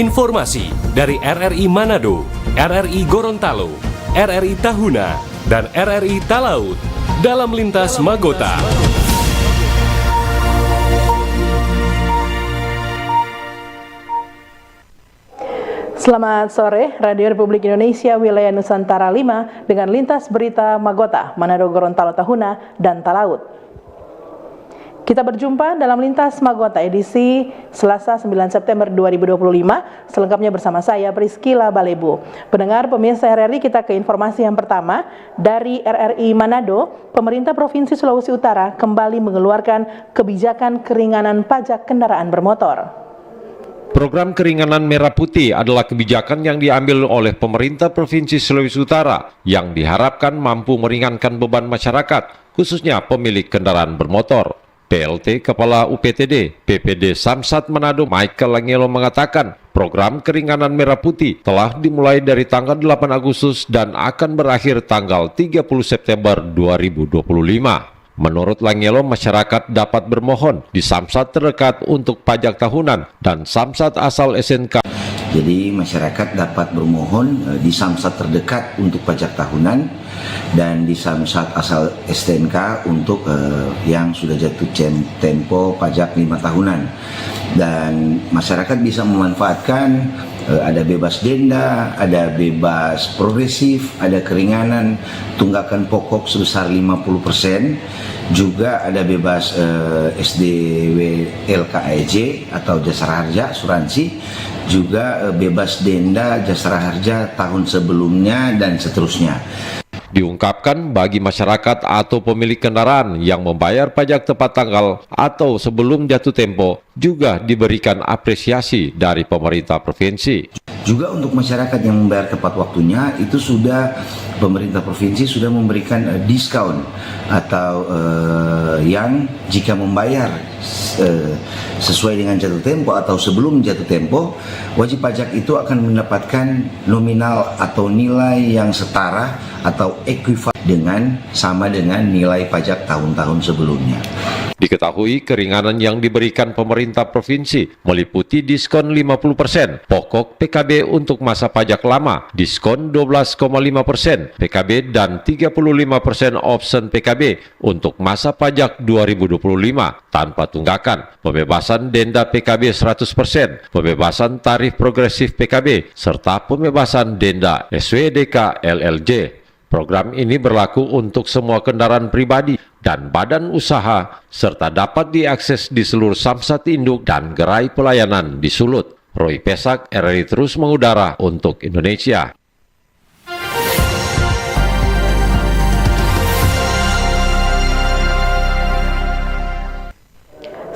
Informasi dari RRI Manado, RRI Gorontalo, RRI Tahuna, dan RRI Talaut dalam Lintas Magota. Selamat sore, Radio Republik Indonesia Wilayah Nusantara 5 dengan Lintas Berita Magota, Manado, Gorontalo, Tahuna, dan Talaut. Kita berjumpa dalam Lintas Magota edisi Selasa 9 September 2025, selengkapnya bersama saya Priscila Balebo. Pendengar pemirsa RRI, kita ke informasi yang pertama. Dari RRI Manado, pemerintah Provinsi Sulawesi Utara kembali mengeluarkan kebijakan keringanan pajak kendaraan bermotor. Program keringanan merah putih adalah kebijakan yang diambil oleh pemerintah Provinsi Sulawesi Utara yang diharapkan mampu meringankan beban masyarakat, khususnya pemilik kendaraan bermotor. PLT Kepala UPTD PPD Samsat Manado Michael Langelo mengatakan program keringanan merah putih telah dimulai dari tanggal 8 Agustus dan akan berakhir tanggal 30 September 2025. Menurut Langelo, masyarakat dapat bermohon di Samsat terdekat untuk pajak tahunan dan Samsat asal SNK. Jadi masyarakat dapat bermohon di Samsat terdekat untuk pajak tahunan dan di Samsat asal STNK untuk yang sudah jatuh tempo pajak 5 tahunan. Dan masyarakat bisa memanfaatkan ada bebas denda, ada bebas progresif, ada keringanan tunggakan pokok sebesar 50%, juga ada bebas SDW LKEJ atau jasara harja asuransi, juga bebas denda jasara harja tahun sebelumnya dan seterusnya. Diungkapkan bagi masyarakat atau pemilik kendaraan yang membayar pajak tepat tanggal atau sebelum jatuh tempo juga diberikan apresiasi dari pemerintah provinsi. Juga untuk masyarakat yang membayar tepat waktunya, itu sudah pemerintah provinsi sudah memberikan diskon atau yang jika membayar sesuai dengan jatuh tempo atau sebelum jatuh tempo, wajib pajak itu akan mendapatkan nominal atau nilai yang setara atau ekuivalen sama dengan nilai pajak tahun-tahun sebelumnya. Diketahui keringanan yang diberikan pemerintah provinsi meliputi diskon 50% pokok PKB untuk masa pajak lama, diskon 12,5% PKB dan 35% option PKB untuk masa pajak 2025 tanpa tunggakan, pembebasan denda PKB 100%, pembebasan tarif progresif PKB, serta pembebasan denda SWDK LLJ. Program ini berlaku untuk semua kendaraan pribadi dan badan usaha, serta dapat diakses di seluruh Samsat induk dan gerai pelayanan di Sulut. Roy Pesak, RRI terus mengudara untuk Indonesia.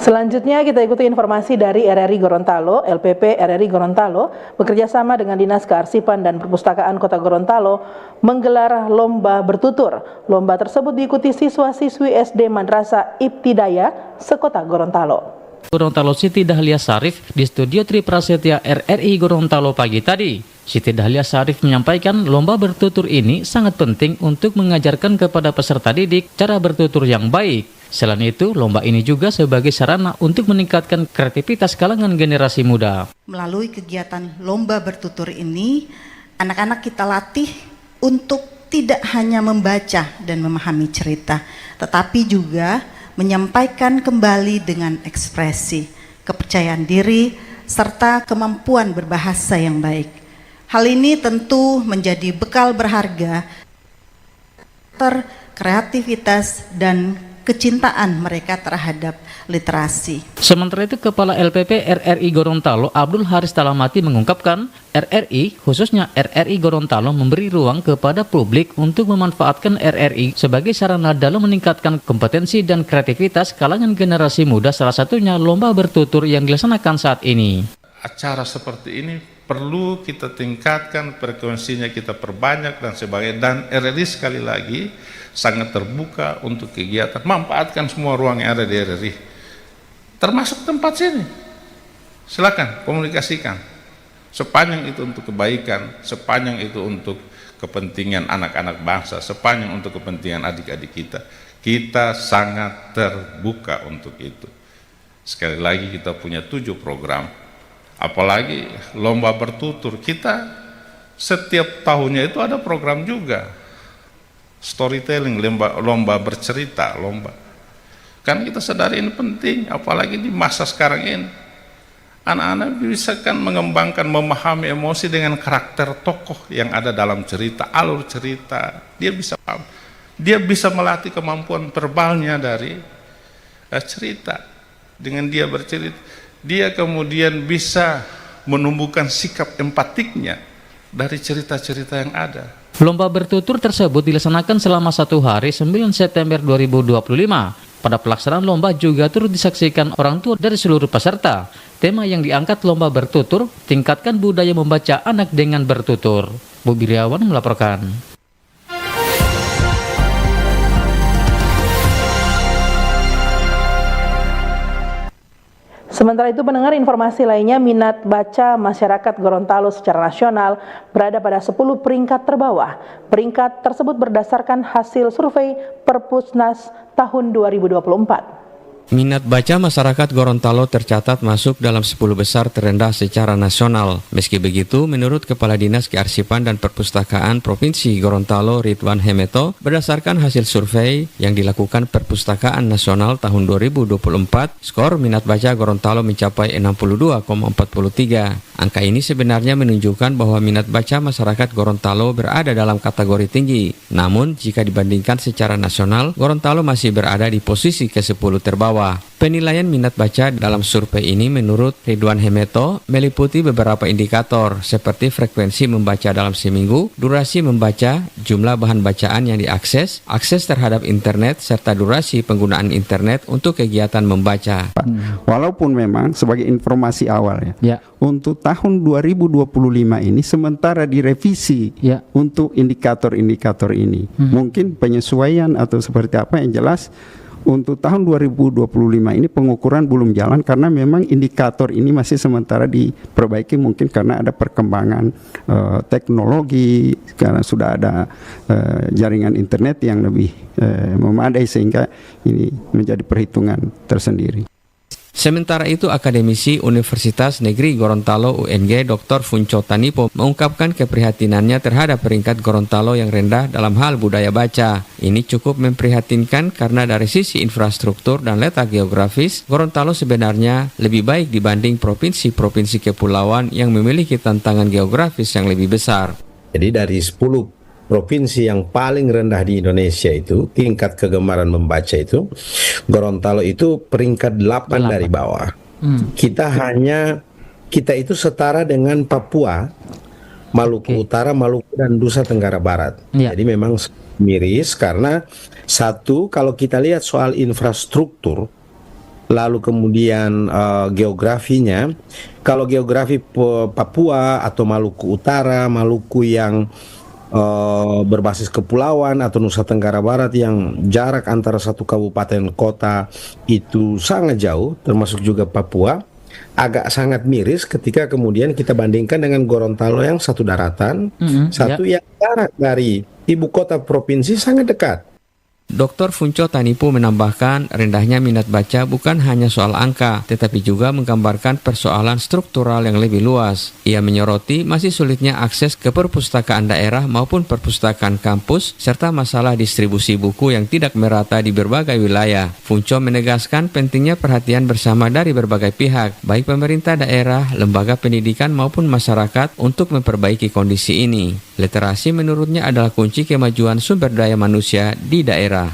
Selanjutnya kita ikuti informasi dari RRI Gorontalo. LPP RRI Gorontalo bekerjasama dengan Dinas Kearsipan dan Perpustakaan Kota Gorontalo menggelar lomba bertutur. Lomba tersebut diikuti siswa-siswi SD Madrasah Ibtidayah sekota Gorontalo. Gorontalo Siti Dahlia Sarif di studio Tri Prasetya RRI Gorontalo pagi tadi. Siti Dahlia Sarif menyampaikan lomba bertutur ini sangat penting untuk mengajarkan kepada peserta didik cara bertutur yang baik. Selain itu, lomba ini juga sebagai sarana untuk meningkatkan kreativitas kalangan generasi muda. Melalui kegiatan lomba bertutur ini, anak-anak kita latih untuk tidak hanya membaca dan memahami cerita, tetapi juga menyampaikan kembali dengan ekspresi, kepercayaan diri, serta kemampuan berbahasa yang baik. Hal ini tentu menjadi bekal berharga, kreativitas, dan kecintaan mereka terhadap literasi. Sementara itu, Kepala LPP RRI Gorontalo Abdul Haris Talamati mengungkapkan RRI, khususnya RRI Gorontalo, memberi ruang kepada publik untuk memanfaatkan RRI sebagai sarana dalam meningkatkan kompetensi dan kreativitas kalangan generasi muda, salah satunya lomba bertutur yang dilaksanakan saat ini. Acara seperti ini perlu kita tingkatkan, frekuensinya kita perbanyak dan sebagainya, dan RRI sekali lagi sangat terbuka untuk kegiatan, manfaatkan semua ruang yang ada di RRI, termasuk tempat sini. Silakan komunikasikan, sepanjang itu untuk kebaikan, sepanjang itu untuk kepentingan anak-anak bangsa, sepanjang untuk kepentingan adik-adik kita sangat terbuka untuk itu. Sekali lagi, kita punya 7 program. Apalagi lomba bertutur, kita setiap tahunnya itu ada program juga, storytelling, lomba bercerita, kan kita sadari ini penting, apalagi di masa sekarang ini anak-anak bisa kan mengembangkan, memahami emosi dengan karakter tokoh yang ada dalam cerita, alur cerita, dia bisa paham, dia bisa melatih kemampuan verbalnya dari cerita. Dengan dia bercerita, dia kemudian bisa menumbuhkan sikap empatiknya dari cerita-cerita yang ada. Lomba bertutur tersebut dilaksanakan selama 1 hari 9 September 2025. Pada pelaksanaan lomba juga turut disaksikan orang tua dari seluruh peserta. Tema yang diangkat lomba bertutur, tingkatkan budaya membaca anak dengan bertutur. Bu Biriawan melaporkan. Sementara itu, pendengar, informasi lainnya, minat baca masyarakat Gorontalo secara nasional berada pada 10 peringkat terbawah. Peringkat tersebut berdasarkan hasil survei Perpusnas tahun 2024. Minat baca masyarakat Gorontalo tercatat masuk dalam 10 besar terendah secara nasional. Meski begitu, menurut Kepala Dinas Kearsipan dan Perpustakaan Provinsi Gorontalo Ridwan Hemeto, berdasarkan hasil survei yang dilakukan Perpustakaan Nasional tahun 2024, skor minat baca Gorontalo mencapai 62,43. Angka ini sebenarnya menunjukkan bahwa minat baca masyarakat Gorontalo berada dalam kategori tinggi. Namun, jika dibandingkan secara nasional, Gorontalo masih berada di posisi ke-10 terbawah. Penilaian minat baca dalam survei ini menurut Ridwan Hemeto meliputi beberapa indikator seperti frekuensi membaca dalam seminggu, durasi membaca, jumlah bahan bacaan yang diakses, akses terhadap internet, serta durasi penggunaan internet untuk kegiatan membaca. Walaupun memang sebagai informasi awal untuk tahun 2025 ini sementara direvisi untuk indikator-indikator ini. Mungkin penyesuaian atau seperti apa, yang jelas untuk tahun 2025 ini pengukuran belum jalan karena memang indikator ini masih sementara diperbaiki, mungkin karena ada perkembangan teknologi, karena sudah ada jaringan internet yang lebih memadai sehingga ini menjadi perhitungan tersendiri. Sementara itu, Akademisi Universitas Negeri Gorontalo UNG Dr. Funco Tanipo mengungkapkan keprihatinannya terhadap peringkat Gorontalo yang rendah dalam hal budaya baca. Ini cukup memprihatinkan karena dari sisi infrastruktur dan letak geografis, Gorontalo sebenarnya lebih baik dibanding provinsi-provinsi kepulauan yang memiliki tantangan geografis yang lebih besar. Jadi dari 10 provinsi yang paling rendah di Indonesia itu, tingkat kegemaran membaca itu, Gorontalo itu peringkat 8 dari bawah. Kita itu setara dengan Papua, Maluku Utara, Maluku dan Nusa Tenggara Barat. Jadi memang miris karena satu, kalau kita lihat soal infrastruktur, lalu kemudian geografinya, kalau geografi Papua atau Maluku Utara, Maluku yang berbasis kepulauan, atau Nusa Tenggara Barat yang jarak antara satu kabupaten kota itu sangat jauh, termasuk juga Papua, agak sangat miris ketika kemudian kita bandingkan dengan Gorontalo yang satu daratan, yang jarak dari ibu kota provinsi sangat dekat. Dr. Funco Tanipo menambahkan rendahnya minat baca bukan hanya soal angka, tetapi juga menggambarkan persoalan struktural yang lebih luas. Ia menyoroti masih sulitnya akses ke perpustakaan daerah maupun perpustakaan kampus, serta masalah distribusi buku yang tidak merata di berbagai wilayah. Funco menegaskan pentingnya perhatian bersama dari berbagai pihak, baik pemerintah daerah, lembaga pendidikan maupun masyarakat untuk memperbaiki kondisi ini. Literasi menurutnya adalah kunci kemajuan sumber daya manusia di daerah.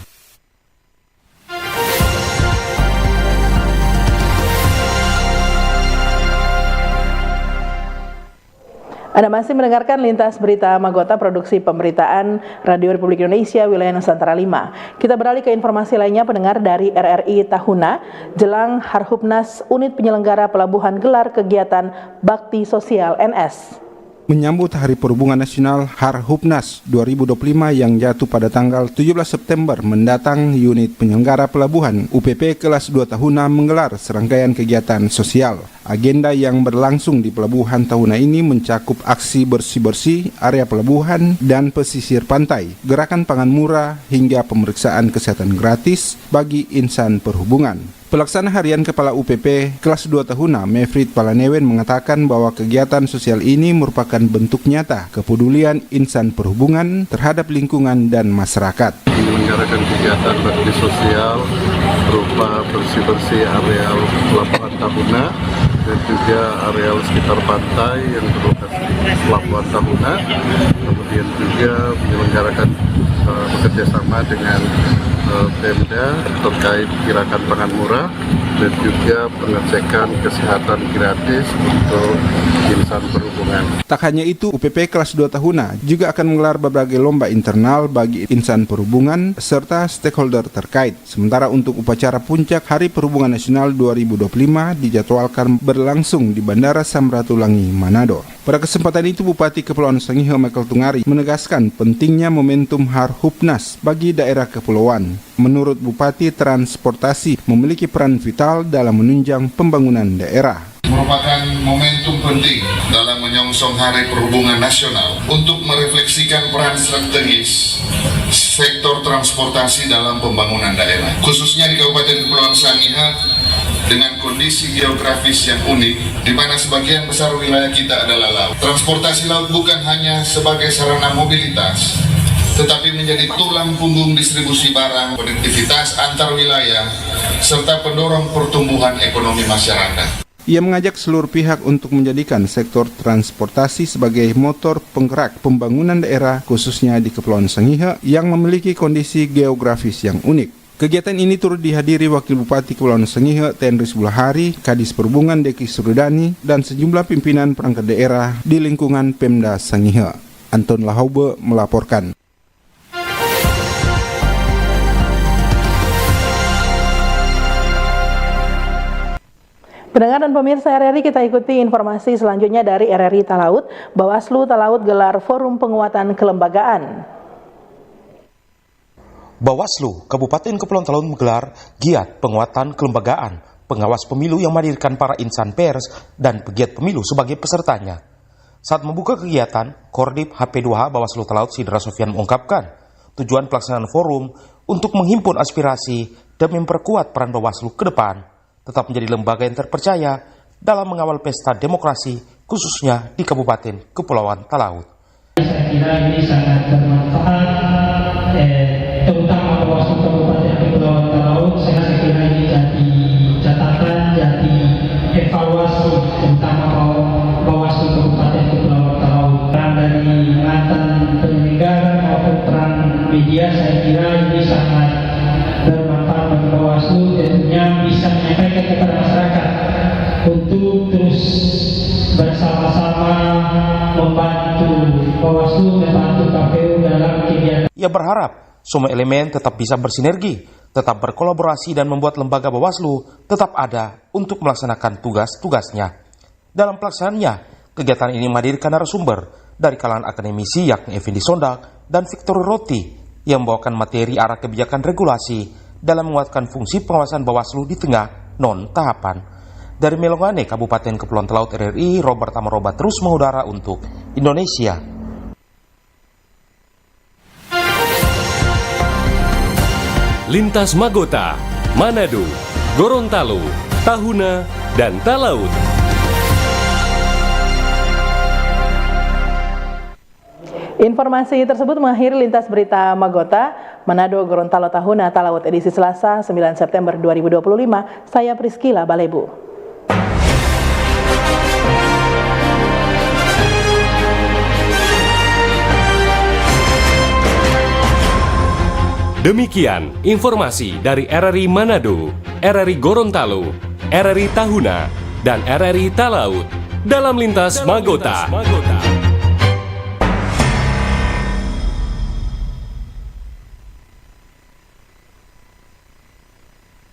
Anda masih mendengarkan Lintas Berita Magota, produksi pemberitaan Radio Republik Indonesia wilayah Nusantara 5. Kita beralih ke informasi lainnya, pendengar. Dari RRI Tahuna, jelang Harhubnas, unit penyelenggara pelabuhan gelar kegiatan Bakti Sosial NS. Menyambut Hari Perhubungan Nasional Harhubnas 2025 yang jatuh pada tanggal 17 September mendatang, unit penyelenggara pelabuhan UPP kelas 2 Tahuna menggelar serangkaian kegiatan sosial. Agenda yang berlangsung di Pelabuhan Tahuna ini mencakup aksi bersih-bersih area pelabuhan dan pesisir pantai, gerakan pangan murah, hingga pemeriksaan kesehatan gratis bagi insan perhubungan. Pelaksana Harian Kepala UPP kelas 2 Tahuna, Mefrit Palanewen, mengatakan bahwa kegiatan sosial ini merupakan bentuk nyata kepedulian insan perhubungan terhadap lingkungan dan masyarakat. Menyelenggarakan kegiatan bakti sosial berupa bersih-bersih areal Pelabuhan Tahuna dan juga areal sekitar pantai yang berlokasi Pelabuhan Tahuna. Kemudian juga menyelenggarakan bekerjasama dengan Pemda terkait gerakan pangan murah dan juga pengecekan kesehatan gratis untuk insan perhubungan. Tak hanya itu, UPP kelas 2 Tahuna juga akan menggelar berbagai lomba internal bagi insan perhubungan serta stakeholder terkait. Sementara untuk upacara puncak Hari Perhubungan Nasional 2025 dijadwalkan berlangsung di Bandara Samratulangi, Manado. Pada kesempatan itu, Bupati Kepulauan Sangihe Michael Tungari menegaskan pentingnya momentum Harhubnas bagi daerah kepulauan. Menurut Bupati, transportasi memiliki peran vital dalam menunjang pembangunan daerah. Merupakan momentum penting dalam menyongsong Hari Perhubungan Nasional untuk merefleksikan peran strategis sektor transportasi dalam pembangunan daerah, khususnya di Kabupaten Kepulauan Sangihe dengan kondisi geografis yang unik, di mana sebagian besar wilayah kita adalah laut. Transportasi laut bukan hanya sebagai sarana mobilitas, tetapi menjadi tulang punggung distribusi barang, konektivitas antar wilayah, serta pendorong pertumbuhan ekonomi masyarakat. Ia mengajak seluruh pihak untuk menjadikan sektor transportasi sebagai motor penggerak pembangunan daerah, khususnya di Kepulauan Sangihe yang memiliki kondisi geografis yang unik. Kegiatan ini turut dihadiri Wakil Bupati Kepulauan Sangihe Tenris Bulahari, Kadis Perhubungan Deki Surdani, dan sejumlah pimpinan perangkat daerah di lingkungan Pemda Sangihe. Anton Lahaube melaporkan. Pendengar dan pemirsa RRI, kita ikuti informasi selanjutnya dari RRI Talaut. Bawaslu Talaut gelar forum penguatan kelembagaan. Bawaslu Kabupaten Kepulauan Talaut menggelar giat penguatan kelembagaan pengawas pemilu yang menghadirkan para insan pers dan pegiat pemilu sebagai pesertanya. Saat membuka kegiatan, Kordip HP2H Bawaslu Talaut Sidra Sofian mengungkapkan tujuan pelaksanaan forum untuk menghimpun aspirasi dan memperkuat peran Bawaslu ke depan, tetap menjadi lembaga yang terpercaya dalam mengawal pesta demokrasi khususnya di Kabupaten Kepulauan Talaut. Saya kira ini sangat bermanfaat, terutama Bawaslu Kabupaten Kepulauan Talaut. Saya kira ini jadi catatan, jadi evaluasi terutama Bawaslu Kabupaten Kepulauan Talaut. Peran dari mantan penyelenggara maupun peran media, saya kira ini sangat bermanfaat bagi Bawaslu, tentunya bisa menyampaikan kepada masyarakat untuk terus bersama-sama membantu Bawaslu, membantu KPU dalam kegiatan. Ia berharap semua elemen tetap bisa bersinergi, tetap berkolaborasi dan membuat lembaga Bawaslu tetap ada untuk melaksanakan tugas-tugasnya. Dalam pelaksanaannya, kegiatan ini menghadirkan narasumber dari kalangan akademisi yakni Effendi Sondak dan Victor Roti yang membawakan materi arah kebijakan regulasi dalam menguatkan fungsi pengawasan Bawaslu di tengah non-tahapan. Dari Melongane, Kabupaten Kepulauan Talaut RRI, Robert Amaroba terus mengudara untuk Indonesia. Lintas Magota, Manado, Gorontalo, Tahuna, dan Talaut. Informasi tersebut mengakhiri lintas berita Magota, Manado, Gorontalo, Tahuna, Talaut edisi Selasa 9 September 2025. Saya Priscila Balebu. Demikian informasi dari RRI Manado, RRI Gorontalo, RRI Tahuna, dan RRI Talaut dalam Lintas Magota.